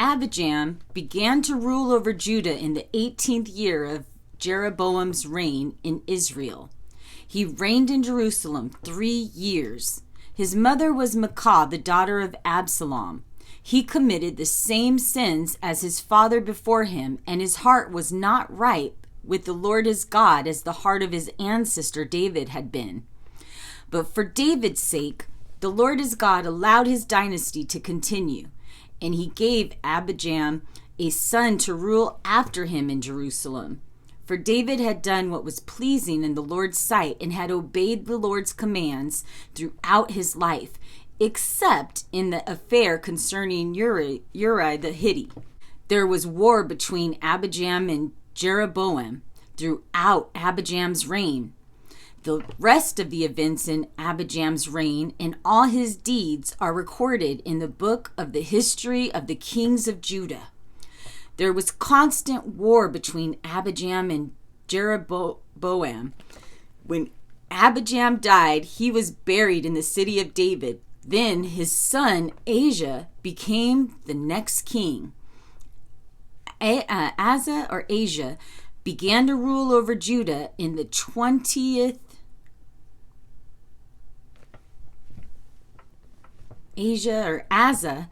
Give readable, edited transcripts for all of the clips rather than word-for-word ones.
Abijam began to rule over Judah in the 18th year of Jeroboam's reign in Israel. He reigned in Jerusalem 3 years. His mother was Maacah, the daughter of Absalom. He committed the same sins as his father before him, and his heart was not right with the Lord his God as the heart of his ancestor David had been. But for David's sake, the Lord his God allowed his dynasty to continue, and he gave Abijam a son to rule after him in Jerusalem. For David had done what was pleasing in the Lord's sight and had obeyed the Lord's commands throughout his life, except in the affair concerning Uri the Hittite. There was war between Abijam and Jeroboam throughout Abijam's reign. The rest of the events in Abijam's reign and all his deeds are recorded in the book of the history of the kings of Judah. There was constant war between Abijam and Jeroboam. When Abijam died, he was buried in the city of David. Then his son Asa became the next king. Asa began to rule over Judah in the 20th Asa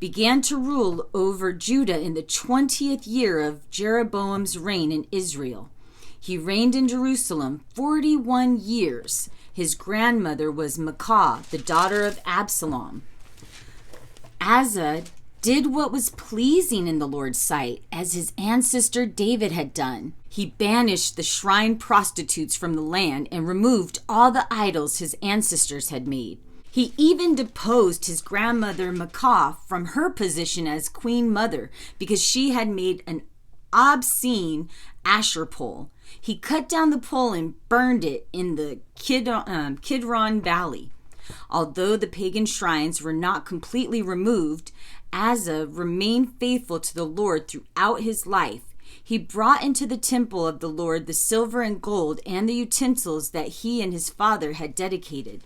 began to rule over Judah in the 20th year of Jeroboam's reign in Israel. He reigned in Jerusalem 41 years. His grandmother was Maacah, the daughter of Absalom. Asa did what was pleasing in the Lord's sight, as his ancestor David had done. He banished the shrine prostitutes from the land and removed all the idols his ancestors had made. He even deposed his grandmother Maacah from her position as queen mother because she had made an obscene Asher pole. He cut down the pole and burned it in the Kidron Valley. Although the pagan shrines were not completely removed, Asa remained faithful to the Lord throughout his life. He brought into the temple of the Lord the silver and gold and the utensils that he and his father had dedicated.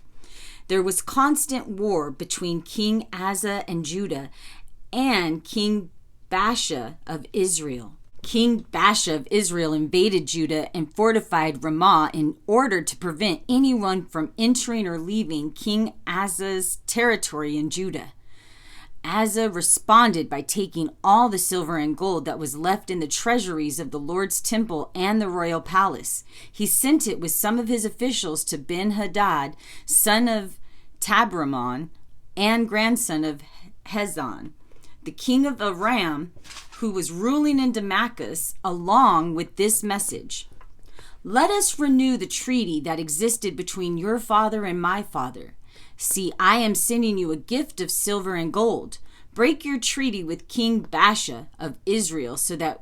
There was constant war between King Asa and Judah and King Baasha of Israel. King Basha of Israel invaded Judah and fortified Ramah in order to prevent anyone from entering or leaving King Asa's territory in Judah. Asa responded by taking all the silver and gold that was left in the treasuries of the Lord's temple and the royal palace. He sent it with some of his officials to Ben-Hadad, son of Tabramon and grandson of Hezon, the king of Aram, who was ruling in Damascus, along with this message: "Let us renew the treaty that existed between your father and my father. See, I am sending you a gift of silver and gold. Break your treaty with King Basha of Israel so that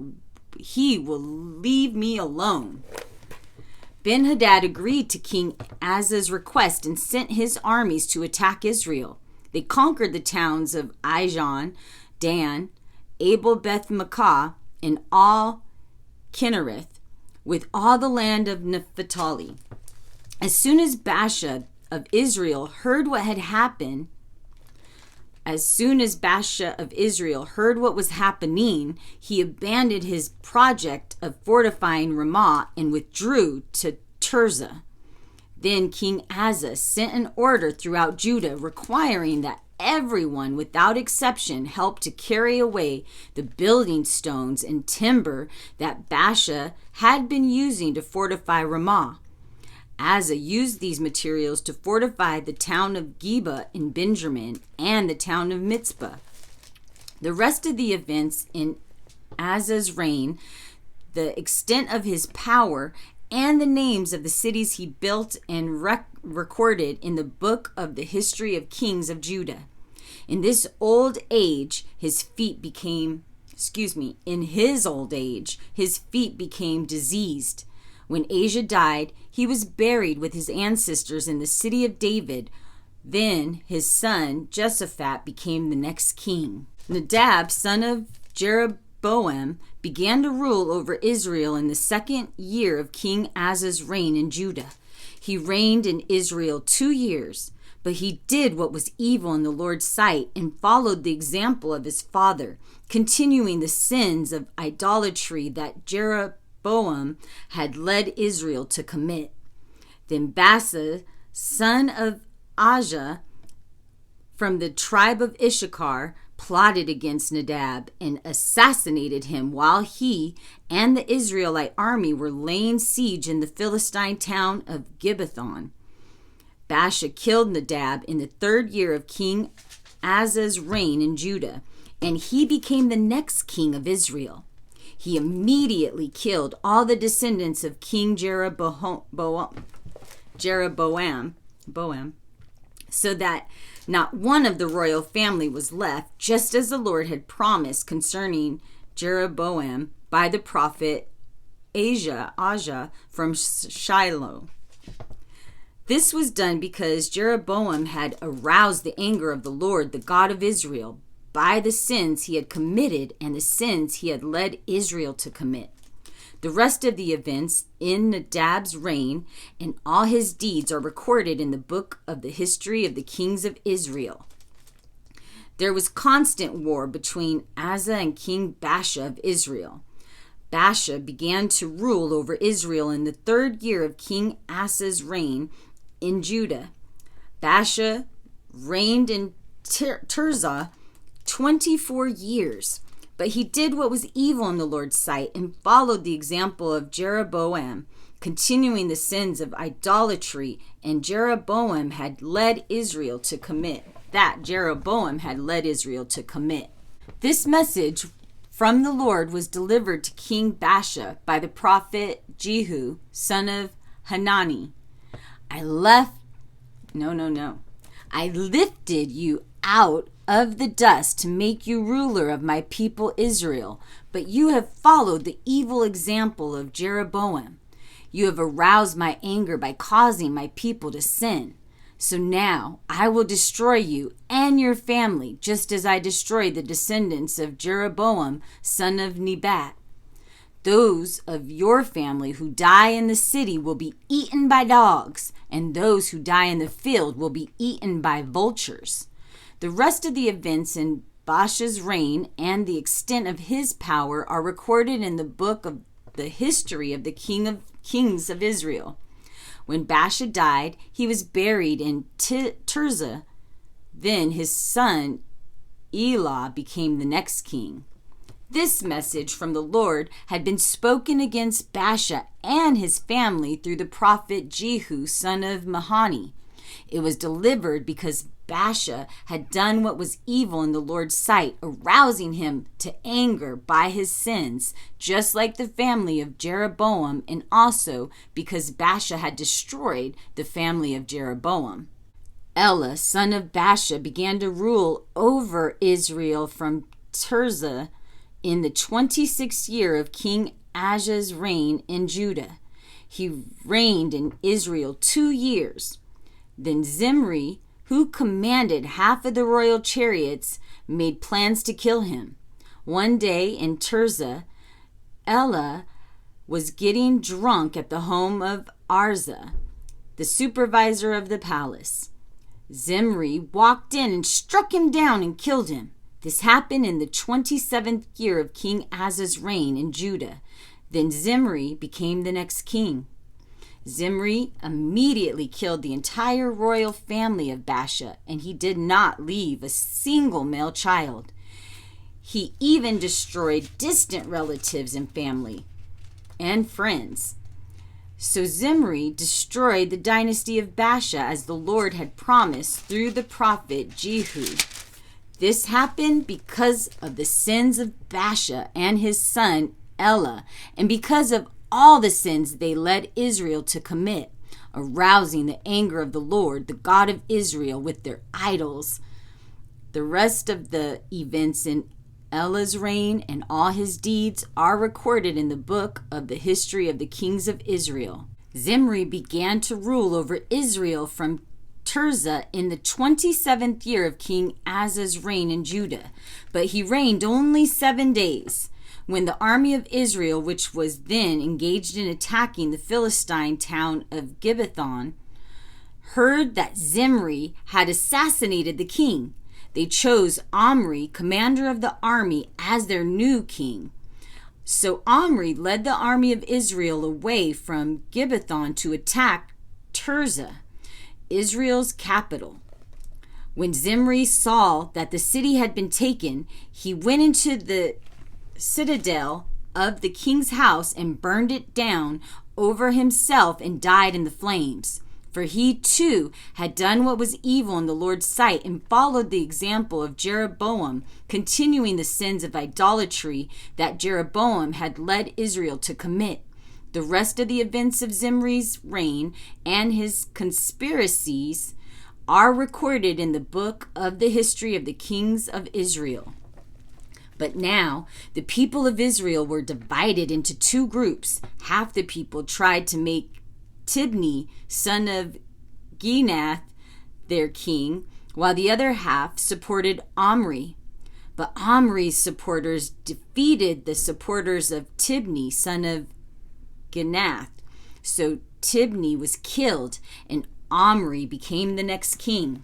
he will leave me alone." Ben-Hadad agreed to King Asa's request and sent his armies to attack Israel. They conquered the towns of Ijon, Dan, Abel-Beth-Maacah, and all Kinnereth, with all the land of Naphtali. As soon as Baasha of Israel heard what was happening, he abandoned his project of fortifying Ramah and withdrew to Tirzah. Then King Asa sent an order throughout Judah requiring that everyone without exception help to carry away the building stones and timber that Baasha had been using to fortify Ramah. Asa used these materials to fortify the town of Geba in Benjamin and the town of Mitzpah. The rest of the events in Asa's reign, the extent of his power, and the names of the cities he built and recorded in the book of the history of kings of Judah. In his old age, his feet became diseased. When Asa died, he was buried with his ancestors in the city of David. Then his son Jehoshaphat became the next king. Nadab, son of Jeroboam, began to rule over Israel in the 2nd year of King Asa's reign in Judah. He reigned in Israel 2 years. But he did what was evil in the Lord's sight and followed the example of his father, continuing the sins of idolatry that Jeroboam had led Israel to commit. Then Baasha, son of Abijah, from the tribe of Issachar, plotted against Nadab and assassinated him while he and the Israelite army were laying siege in the Philistine town of Gibbethon. Baasha killed Nadab in the 3rd year of King Asa's reign in Judah, and he became the next king of Israel. He immediately killed all the descendants of King Jeroboam, so that not one of the royal family was left, just as the Lord had promised concerning Jeroboam by the prophet Abijah from Shiloh. This was done because Jeroboam had aroused the anger of the Lord, the God of Israel, by the sins he had committed and the sins he had led Israel to commit. The rest of the events in Nadab's reign and all his deeds are recorded in the book of the history of the kings of Israel. There was constant war between Asa and King Basha of Israel. Basha began to rule over Israel in the 3rd year of King Asa's reign in Judah. Basha reigned in Tirzah 24 years. But he did what was evil in the Lord's sight and followed the example of Jeroboam, continuing the sins of idolatry, and Jeroboam had led Israel to commit. This message from the Lord was delivered to King Basha by the prophet Jehu, son of Hanani. I lifted you out of the dust to make you ruler of my people Israel, but you have followed the evil example of Jeroboam. You have aroused my anger by causing my people to sin. So now I will destroy you and your family, just as I destroyed the descendants of Jeroboam, son of Nebat. Those of your family who die in the city will be eaten by dogs, and those who die in the field will be eaten by vultures. The rest of the events in Baasha's reign and the extent of his power are recorded in the book of the history of the kings of Israel. When Baasha died, he was buried in Tirzah. Then his son Elah became the next king. This message from the Lord had been spoken against Baasha and his family through the prophet Jehu, son of Mahani. It was delivered because Baasha had done what was evil in the Lord's sight, arousing him to anger by his sins, just like the family of Jeroboam, and also because Baasha had destroyed the family of Jeroboam. Elah, son of Baasha, began to rule over Israel from Tirzah in the 26th year of King Asa's reign in Judah. He reigned in Israel 2 years. Then Zimri, who commanded half of the royal chariots, made plans to kill him. One day in Tirzah, Elah was getting drunk at the home of Arza, the supervisor of the palace. Zimri walked in and struck him down and killed him. This happened in the 27th year of King Asa's reign in Judah. Then Zimri became the next king. Zimri immediately killed the entire royal family of Baasha, and he did not leave a single male child. He even destroyed distant relatives and family and friends. So Zimri destroyed the dynasty of Basha as the Lord had promised through the prophet Jehu. This happened because of the sins of Basha and his son Elah, and because of all the sins they led Israel to commit, arousing the anger of the Lord, the God of Israel, with their idols. The rest of the events in Elah's reign and all his deeds are recorded in the book of the history of the kings of Israel. Zimri began to rule over Israel from Tirzah in the 27th year of King Asa's reign in Judah, but he reigned only 7 days. When the army of Israel, which was then engaged in attacking the Philistine town of Gibbethon, heard that Zimri had assassinated the king. They chose Omri, commander of the army, as their new king. So Omri led the army of Israel away from Gibbethon to attack Tirzah, Israel's capital. When Zimri saw that the city had been taken, he went into the citadel of the king's house and burned it down over himself and died in the flames. For he too had done what was evil in the Lord's sight and followed the example of Jeroboam, continuing the sins of idolatry that Jeroboam had led Israel to commit. The rest of the events of Zimri's reign and his conspiracies are recorded in the book of the history of the kings of Israel. But now the people of Israel were divided into two groups. Half the people tried to make Tibni, son of Ginath, their king, while the other half supported Omri. But Omri's supporters defeated the supporters of Tibni, son of Ginath. So Tibni was killed, and Omri became the next king.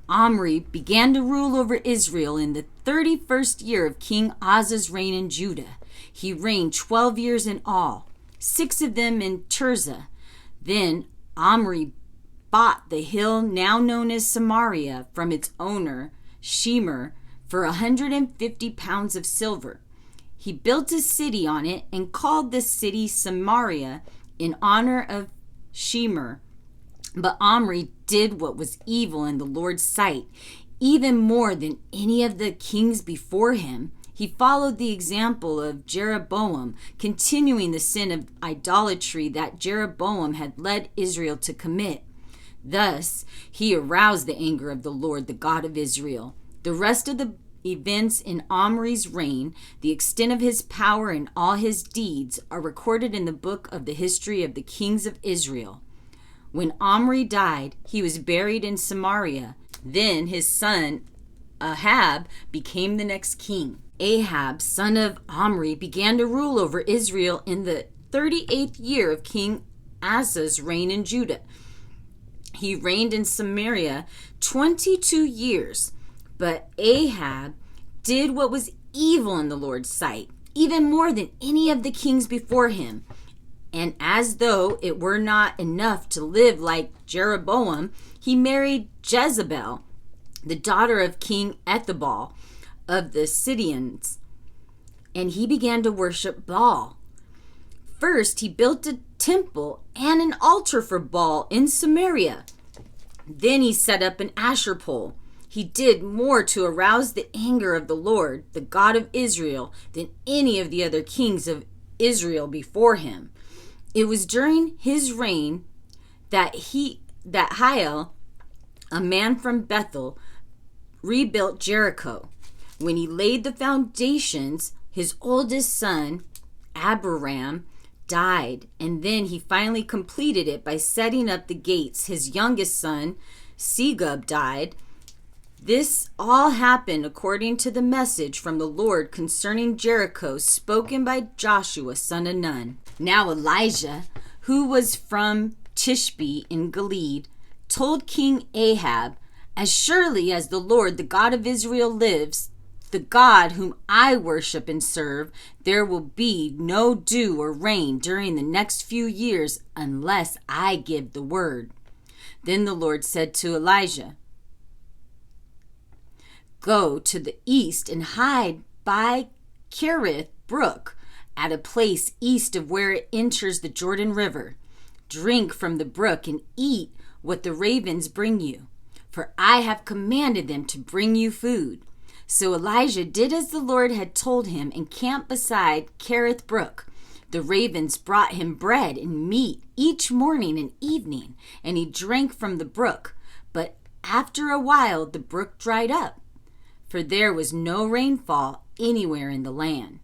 Omri began to rule over Israel in the 31st year of King Asa's reign in Judah. He reigned 12 years in all, 6 of them in Tirzah. Then Omri bought the hill now known as Samaria from its owner, Shemer, for 150 pounds of silver. He built a city on it and called the city Samaria in honor of Shemer. But Omri did what was evil in the Lord's sight, even more than any of the kings before him. He followed the example of Jeroboam, continuing the sin of idolatry that Jeroboam had led Israel to commit. Thus, he aroused the anger of the Lord, the God of Israel. The rest of the events in Omri's reign, the extent of his power and all his deeds, are recorded in the book of the history of the kings of Israel. When Omri died, he was buried in Samaria. Then his son Ahab became the next king. Ahab, son of Omri, began to rule over Israel in the 38th year of King Asa's reign in Judah. He reigned in Samaria 22 years, but Ahab did what was evil in the Lord's sight, even more than any of the kings before him. And as though it were not enough to live like Jeroboam, he married Jezebel, the daughter of King Ethabal of the Syrians, and he began to worship Baal. First, he built a temple and an altar for Baal in Samaria. Then he set up an Asher pole. He did more to arouse the anger of the Lord, the God of Israel, than any of the other kings of Israel before him. It was during his reign that Hiel, a man from Bethel, rebuilt Jericho. When he laid the foundations, his oldest son, Abiram, died, and then he finally completed it by setting up the gates. His youngest son, Segub, died. This all happened according to the message from the Lord concerning Jericho spoken by Joshua, son of Nun. Now Elijah, who was from Tishbe in Gilead, told King Ahab, "As surely as the Lord, the God of Israel, lives, the God whom I worship and serve, there will be no dew or rain during the next few years unless I give the word." Then the Lord said to Elijah, "Go to the east and hide by Kerith Brook, at a place east of where it enters the Jordan River. Drink from the brook and eat what the ravens bring you, for I have commanded them to bring you food." So Elijah did as the Lord had told him and camped beside Kerith Brook. The ravens brought him bread and meat each morning and evening, and he drank from the brook. But after a while the brook dried up, for there was no rainfall anywhere in the land.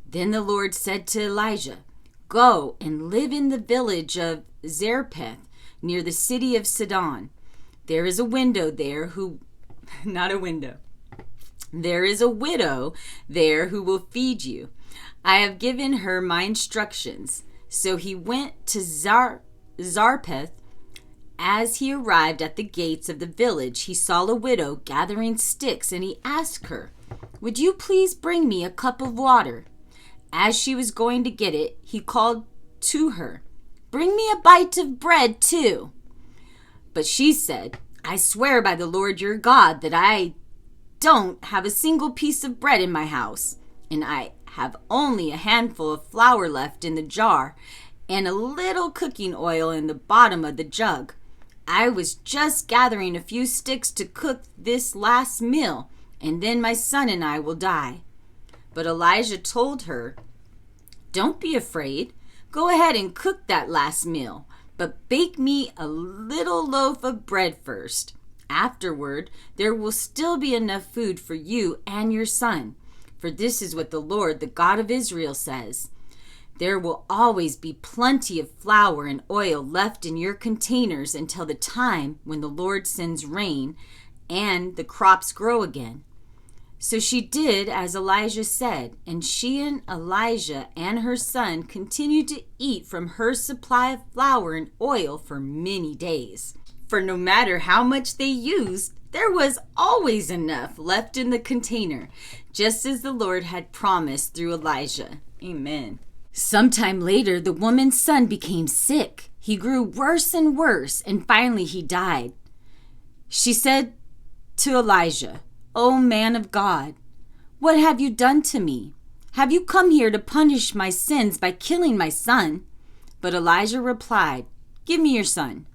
Then the Lord said to Elijah, "Go and live in the village of Zarephath, near the city of Sidon. There is a widow there who who will feed you. I have given her my instructions." So he went to Zarephath. as he arrived at the gates of the village, he saw a widow gathering sticks, and he asked her, "Would you please bring me a cup of water?" As she was going to get it, he called to her, "Bring me a bite of bread too." But she said, "I swear by the Lord your God that I don't have a single piece of bread in my house, and I have only a handful of flour left in the jar and a little cooking oil in the bottom of the jug. I was just gathering a few sticks to cook this last meal, and then my son and I will die." But Elijah told her, "Don't be afraid. Go ahead and cook that last meal, but bake me a little loaf of bread first. Afterward, there will still be enough food for you and your son. For this is what the Lord, the God of Israel, says. There will always be plenty of flour and oil left in your containers until the time when the Lord sends rain and the crops grow again." So she did as Elijah said, and she and Elijah and her son continued to eat from her supply of flour and oil for many days. For no matter how much they used, there was always enough left in the container, just as the Lord had promised through Elijah. Amen. Sometime later, the woman's son became sick. He grew worse and worse, and finally he died. She said to Elijah, "O man of God, what have you done to me? Have you come here to punish my sins by killing my son?" But Elijah replied, "Give me your son."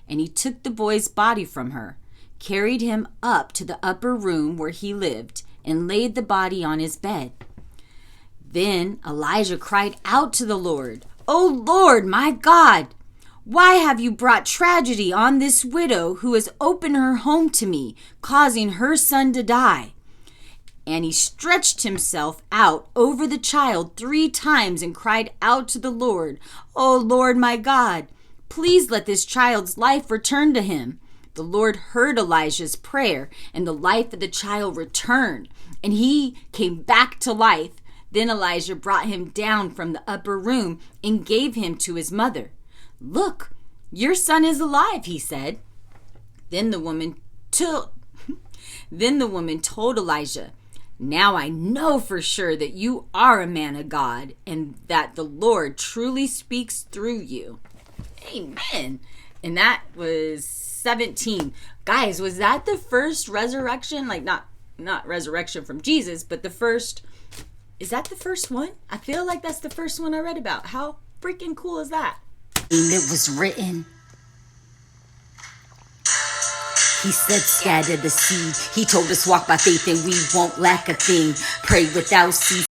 And he took the boy's body from her, carried him up to the upper room where he lived, and laid the body on his bed. Then Elijah cried out to the Lord, "O Lord, my God, why have you brought tragedy on this widow who has opened her home to me, causing her son to die?" And he stretched himself out over the child 3 times and cried out to the Lord, "O Lord, my God, please let this child's life return to him." The Lord heard Elijah's prayer, and the life of the child returned, and he came back to life. Then Elijah brought him down from the upper room and gave him to his mother. "Look, your son is alive," he said. Then the woman told Elijah, "Now I know for sure that you are a man of God, and that the Lord truly speaks through you." Amen. And that was 17. Guys, was that the first resurrection? Like not resurrection from Jesus, but the first. Is that the first one? I feel like that's the first one I read about. How freaking cool is that? It was written. He said, "Scatter the seed." He told us, "Walk by faith and we won't lack a thing. Pray without ceasing."